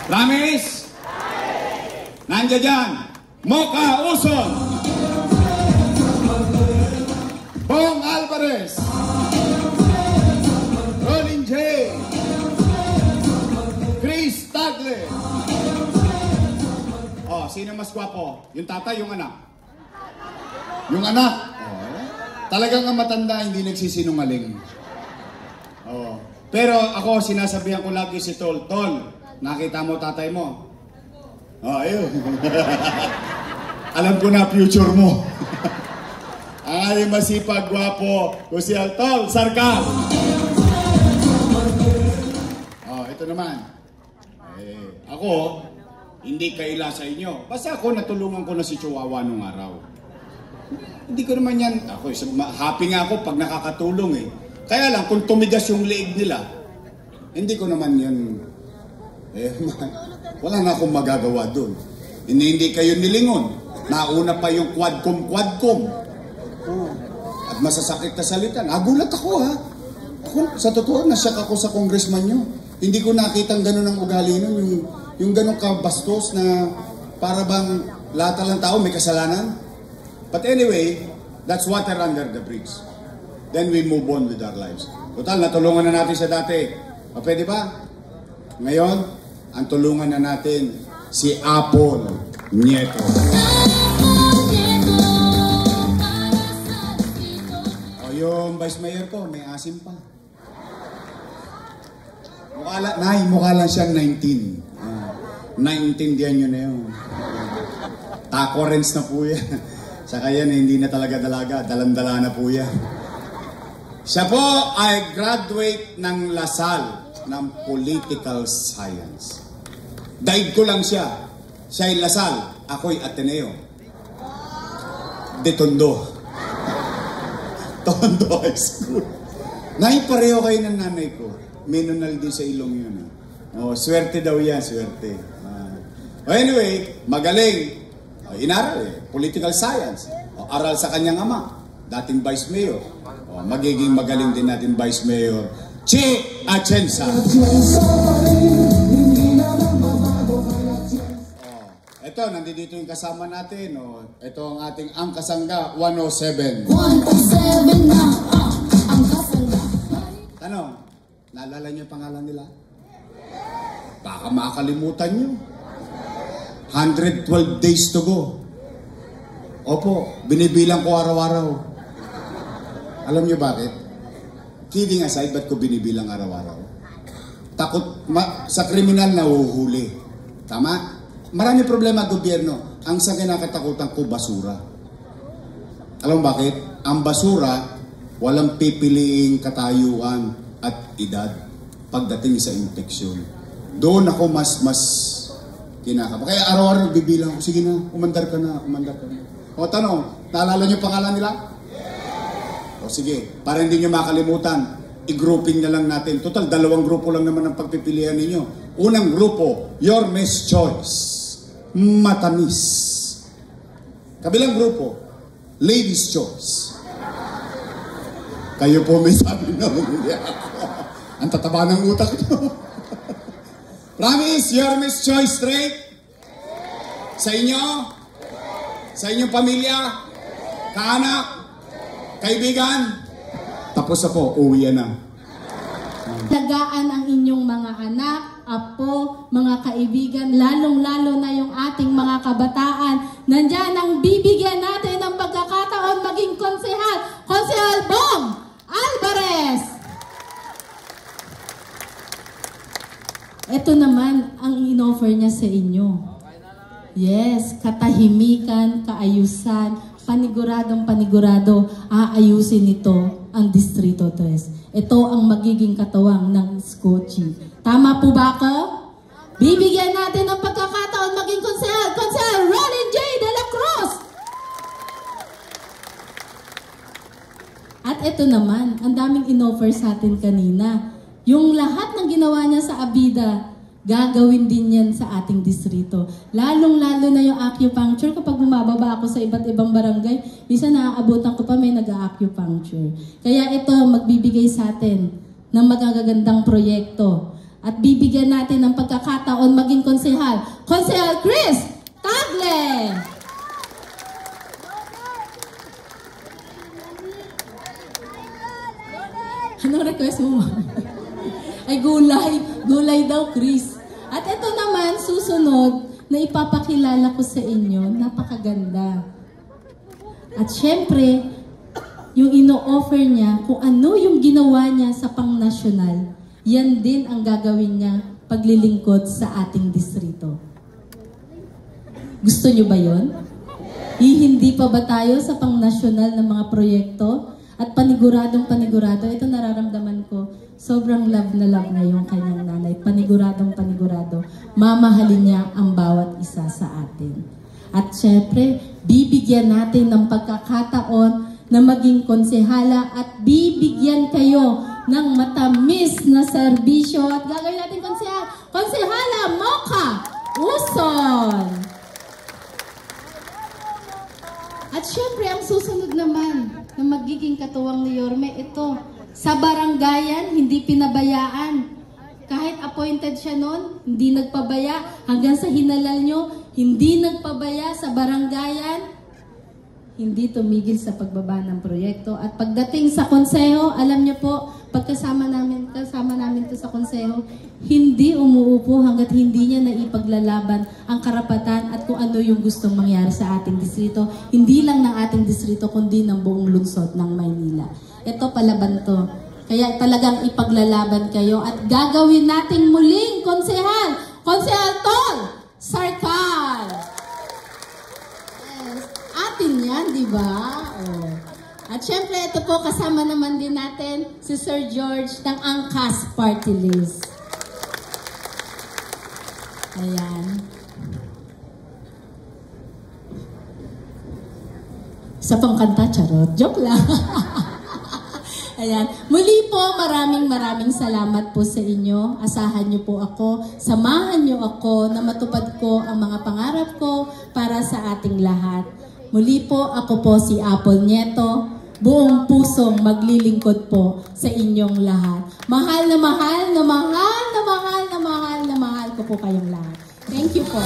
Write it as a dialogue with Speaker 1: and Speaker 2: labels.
Speaker 1: Promise? Nandiyan dyan. Mocha Uson. Bong Alvarez. Rolling J. Chris Tagle. Oh, sino mas gwapo? Yung tatay, yung anak? Yung anak? Oh, talagang ang matanda, hindi nagsisinungaling. Oh. Pero ako, sinasabihan ko lagi si Tol, Tol, nakita mo tatay mo? Oh, ayun. Alam ko na future mo. Ay, masipag, gwapo. Kusial, Tol, sarka. Oh, ito naman. Ako, hindi kaila sa inyo. Basta ako, natulungan ko na si Chihuahua nung araw. Hindi ko naman yan, ako, happy nga ako pag nakakatulong eh. Kaya lang, kung tumigas yung leeg nila, hindi ko naman yan, wala na akong magagawa doon. Hindi kayo nilingon. Nauna pa yung quadcom. Oh. At masasakit na salita. Nagulat ako ha. Ako, sa totoo, nasyak ako sa congressman nyo. Hindi ko nakitang gano'n ang ugali nun. Yung gano'ng kabastos na para bang lahat ng tao may kasalanan. But anyway, that's water under the bridge. Then we move on with our lives. Total, natulungan na natin sa dati. O, pwede ba? Ngayon, ang tulungan na natin si Apple Nieto. O, yung vice mayor ko, may asim pa. Mukha lang siyang 19. Naintindihan nyo na yun. Taco rents na po yan. Saka yan, hindi na talaga dalaga. Dalandala na po yan. Siya po ay graduate ng LaSalle ng Political Science. Daig ko lang siya. Siya ay LaSalle. Ako'y Ateneo. De Tondo. Tondo High School. Naipareho kayo ng nanay ko. Minunal din sa ilong yun. Oh, swerte daw yan, swerte. Anyway, magaling. Inaral eh. Political Science. Aral sa kanyang ama. Dating Vice Mayor. Magiging magaling din natin Vice Mayor Che Atienza. Ito, nandito yung kasama natin. Ito ang ating Angkasangga 107. 107 na Angkasangga. Tanong, naalala niyo yung pangalan nila? Baka makakalimutan niyo. 112 days to go. Opo, binibilang ko araw-araw. Alam niyo bakit? Kidding aside, ba't ko binibilang araw-araw? Takot, sa kriminal na uhuhuli. Tama? Marami problema gobyerno. Ang sa kinakatakutan ko, basura. Alam bakit? Ang basura, walang pipiliing katayuan at edad pagdating sa infeksyon. Doon ako mas kinakaba. Kaya araw-araw nagbibilang ko, sige na, umandar ka na. O tanong, naalala niyo pangalan nila? O sige, para hindi nyo makalimutan, i-grouping na lang natin. Total, 2 grupo lang naman ang pagpipilian ninyo. Unang grupo, your Miss Choice. Matamis. Kabilang grupo, Ladies Choice. Kayo po may sabi na hindi ako. Ang tataba ng utak nyo. Promise, your Miss Choice straight? Sa inyo? Sa inyong pamilya? Kaanak? Kaibigan, tapos ako, uwi na.
Speaker 2: Lagaan ang inyong mga anak, apo, mga kaibigan, lalong-lalo na yung ating mga kabataan. Nandyan ang bibigyan natin ng pagkakataon maging konsehal. Konsehal Bong Alvarez! Ito naman ang in-offer niya sa inyo. Yes, katahimikan, kaayusan, panigurado, aayusin nito ang Distrito 3. Ito ang magiging katawang ng Scochi. Tama po ba ako? Bibigyan natin ng pagkakataon maging konsehal. Konsehal Rolling J. De La Cruz! At ito naman, ang daming in-offer sa atin kanina. Yung lahat ng ginawa niya sa Abida, gagawin din yan sa ating distrito. Lalong-lalo na yung acupuncture. Kapag bumababa ako sa iba't ibang barangay, minsan naaabutan ko pa may nag-acupuncture. Kaya ito, magbibigay sa atin ng magagandang proyekto. At bibigyan natin ng pagkakataon maging konsehal. Konsehal Chris Tagle! Anong request mo? Ay, gulay. Gulay daw, Chris. At ito naman, susunod, na ipapakilala ko sa inyo, napakaganda. At syempre, yung ino-offer niya, kung ano yung ginawa niya sa pang-nasyonal, yan din ang gagawin niya paglilingkod sa ating distrito. Gusto niyo ba yun? Hindi pa ba tayo sa pang-nasyonal na mga proyekto? At panigurado, ito nararamdaman ko, sobrang love na yung kanyang nanay. Panigurado, mamahalin niya ang bawat isa sa atin. At syempre, bibigyan natin ng pagkakataon na maging konsehala at bibigyan kayo ng matamis na serbisyo. At gagawin natin konsehala Mocha Uson. At syempre, ang susunod naman na magiging katuwang ni Yorme, ito, sa barangayan, hindi pinabayaan. Kahit appointed siya noon, hindi nagpabaya. Hanggang sa hinalal nyo, hindi nagpabaya sa barangayan. Hindi tumigil sa pagbaba ng proyekto. At pagdating sa konseho, alam niyo po, kasama namin to sa konseho, hindi umuupo hanggat hindi niya naipaglalaban ang karapatan at kung ano yung gustong mangyari sa ating distrito. Hindi lang ng ating distrito, kundi ng buong lungsod ng Maynila. Ito, palaban to. Kaya talagang ipaglalaban kayo at gagawin nating muling konsehal Tol Sarkal. Yes. Atin yan, di ba? Oh. At syempre, ito po, kasama naman din natin si Sir George ng Angkas Party List. Ayan. Isa pang kanta, charot. Joke lang. Ayan. Muli po, maraming salamat po sa inyo. Asahan niyo po ako. Samahan niyo ako na matupad ko ang mga pangarap ko para sa ating lahat. Muli po, ako po si Apple Nieto. Buong pusong maglilingkod po sa inyong lahat. Mahal ko po kayong lahat. Thank you po.